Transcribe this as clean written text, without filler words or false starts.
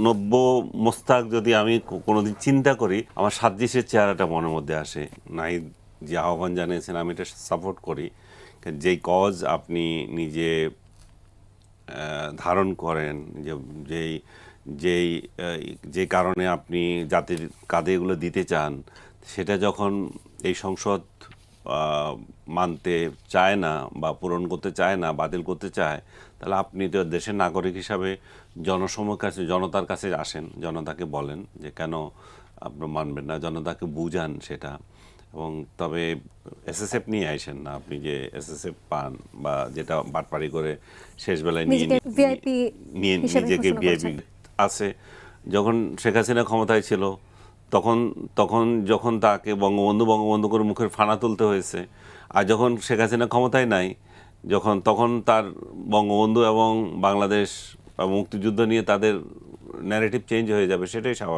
নব্য মোস্তাক যদি আমি কোনোদিন চিন্তা করি, আমার সাদৃশ্যের চেহারাটা মনের মধ্যে আসে। নাহিদ যে আহ্বান জানিয়েছেন আমি এটা সাপোর্ট করি। যেই কজ আপনি নিজে ধারণ করেন, যেই যেই যে কারণে আপনি জাতির কাঁধে এগুলো দিতে চান, সেটা যখন এই সংসদ মানতে চায় না বা পূরণ করতে চায় না, বাতিল করতে চায়, তাহলে আপনি তো দেশের নাগরিক হিসাবে জনসমক্ষের কাছে, জনতার কাছে আসেন, জনতাকে বলেন যে কেন আপনার মানবেন না, জনতাকে বুঝান সেটা। এবং তবে এসএসএফ নিয়ে আইসেন না, আপনি যে এসএসএফ পান বা যেটা বাটপাড়ি করে শেষবেলায় নিয়ে ভিআইপি নিয়ে নিজেকে ভিআইপি আছে। যখন শেখ হাসিনা ক্ষমতায় ছিল তখন তখন যখন তাকে বঙ্গবন্ধু বঙ্গবন্ধু করে মুখের ফানা তুলতে হয়েছে, আর যখন শেখ হাসিনা ক্ষমতায় নাই, তখন তার বঙ্গবন্ধু এবং বাংলাদেশ বা মুক্তিযুদ্ধ নিয়ে তাদের ন্যারেটিভ চেঞ্জ হয়ে যাবে, সেটাই স্বাভাবিক।